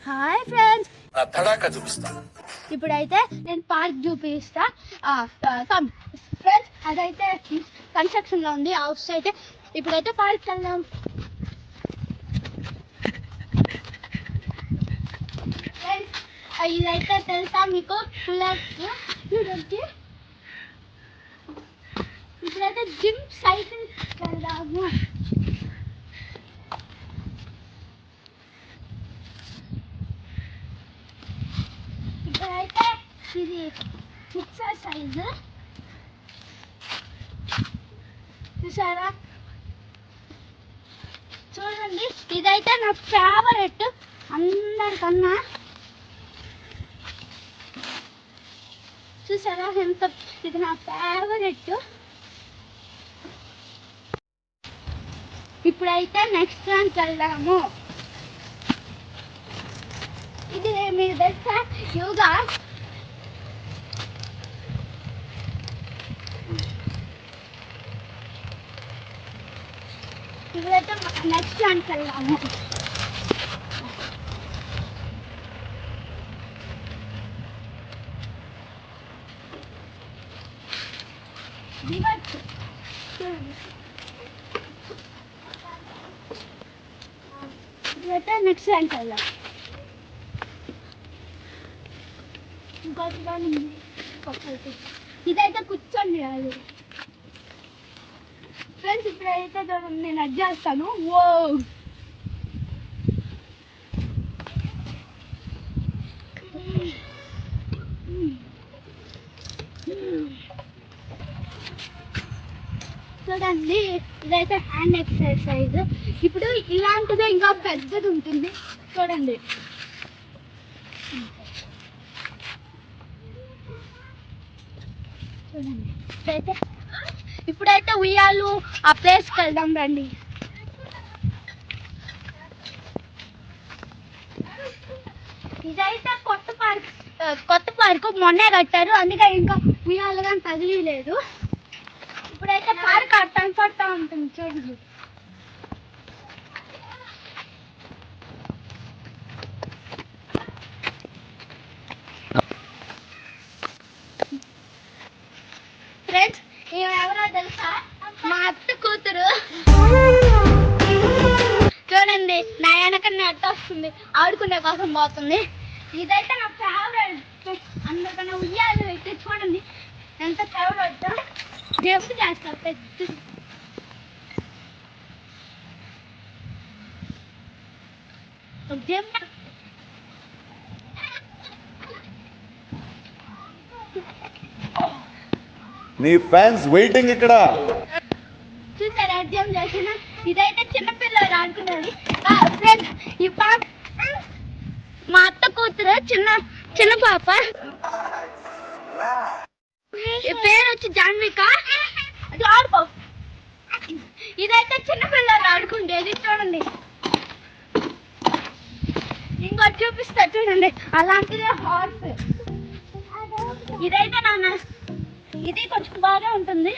Hi friends, తడాక చూపిస్తా. ఇప్పుడైతే నేను పార్క్ చూపిస్తా. ఫ్రెండ్స్, అదైతే కన్స్ట్రక్షన్ లో ఉంది హౌస్. అయితే ఇప్పుడైతే పార్క్ వెళ్దాం. ఫ్రెండ్స్, ఇదైతే తెలుసా మీకు? చూడండి, ఇప్పుడైతే జిమ్ సైకిల్ వెళ్దాము. ఇప్పుడైతే ఇది ఎక్సర్సైజ్ చూసారా? చూడండి, ఇదైతే నా ఫేవరెట్ అందరికన్నా. చూసారా ఎంత? ఇది నా ఫేవరెట్. ఇప్పుడైతే నెక్స్ట్ దానికి వెళ్దాము. ఇది మీరు తెలుసా? యోగా. ఇప్పుడైతే నెక్స్ట్ దానికి వెళ్దాము. ఇప్పుడైతే నెక్స్ట్ దానికి వెళ్దాం. ఇదైతే కూర్చోండి అది. ఫ్రెండ్స్, ఇప్పుడైతే నేను అడ్జేస్తాను. ఓ చూడండి, ఇదైతే హ్యాండ్ ఎక్సర్సైజ్. ఇప్పుడు ఇలాంటిదే ఇంకా పెద్దది ఉంటుంది. చూడండి, ఇప్పుడైతే ఉయ్యాలు ఆ ప్లేస్కి వెళ్దాం రండి. ఇదైతే కొత్త పార్క్ మొన్నే కట్టారు, అందుకే ఇంకా ఉయ్యాలు కానీ తగిలేదు. ఇప్పుడైతే పార్క్ కనపడతా ఉంటుంది. చూడండి, ఫ్రెండ్స్, ఎవరో తెలుసా? మా అత్త కూతురు. చూడండి, నా వెనకన్నా అట్ట వస్తుంది, ఆడుకునే కోసం పోతుంది. ఇదైతే నా ఫేవరెట్. అందుకన్నా ఉయ్యాలు అయితే చూడండి ఎంత ఫేవరెట్. దేవుడు చేస్తారు పెద్ద. నీ ఫ్యాన్స్ వెయిటింగ్ ఇక్కడ. చూసారా అర్థం చేసిన? ఇదైతే చిన్నపిల్లలు ఆడుకునేది. ఫ్రెండ్స్, ఈ పాప మా అత్త కూతురు, చిన్న పాప. ఈ పేరు వచ్చి జాన్విక. అది ఆడుకో. ఇదైతే చిన్నపిల్లలు ఆడుకుండేది. చూడండి, ఇంకోటి చూపిస్తా చూడండి. అలాంటిదే హార్స్. ఇదైతే ఇది కొంచెం బాగా ఉంటుంది.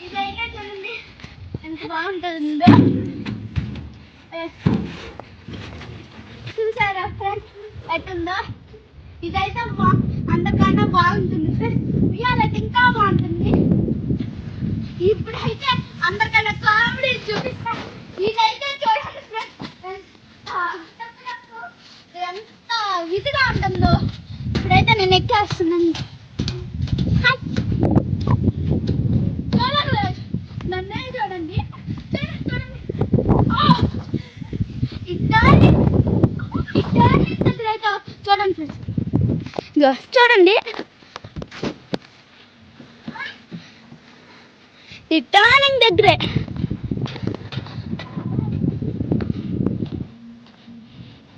ఇదైతే చూడండి ఎంత బాగుంటుందో. చూసారా ఫ్రెండ్స్ ఎట్టుందో? ఇదైతే అంతకన్నా బాగుంటుంది ఫ్రెండ్స్. ఉయ్యాలైతే ఇంకా బాగుంటుంది. ఇప్పుడైతే అందరికన్నా కామెడీ చూపిస్తా. ఇదైతే చూడండి ఫ్రెండ్స్, ఎంత విధిగా ఉంటుందో. ఇప్పుడైతే నేను ఎక్కేస్తున్నాను. నన్నే చూడండి, చూడండి. చూడండి చూడండి, ఈ టర్నింగ్ దగ్గరే.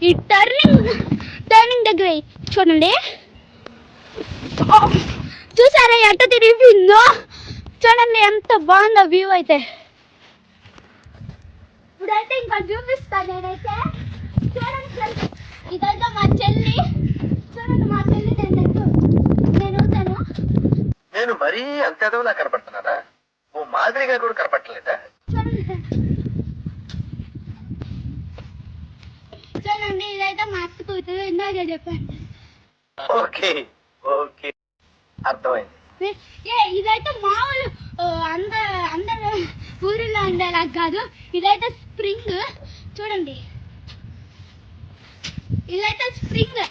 ఈ టర్నింగ్ దగ్గరే చూడండి. చూసారా ఎంత తిరిగిపోయిందో? చూడండి ఎంత బాగుందో వ్యూ అయితే. ఇప్పుడైతే ఇంకా చూపిస్తాను నేనైతే. చూడండి, ఇదైతే మా చెల్లి. చూడండి, మా చెల్లి నేను మరీ అంత ఎదవలా కనపడుతున్నారా? ఓ మాదిరిగా కూడా కనపడలేదా? చూడండి, చూడండి ఇదైతే మా అత్త కూతురు ఇందాక చెప్పాను. ఓకే ఓకే అర్థమైంది. ఇదైతే మామూలు అందరు ఊరిలో ఉండేలా కాదు. ఇదైతే స్ప్రింగ్ చూడండి. ఇదైతే స్ప్రింగ్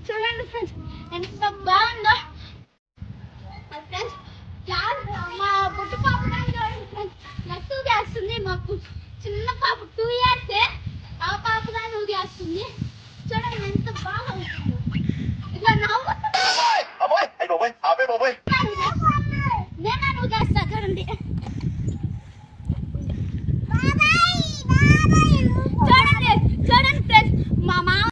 చూడండి ఫ్రెండ్స్ ఎంత బాగుందో. ఫ్రెండ్స్ మా బుట్టు పాప నాకు ఊగేస్తుంది. మాకు చిన్న పాప 2 years ఆ పాప కానీ ఊగేస్తుంది. చూడండి ఎంత బాగా ఉంటుంది.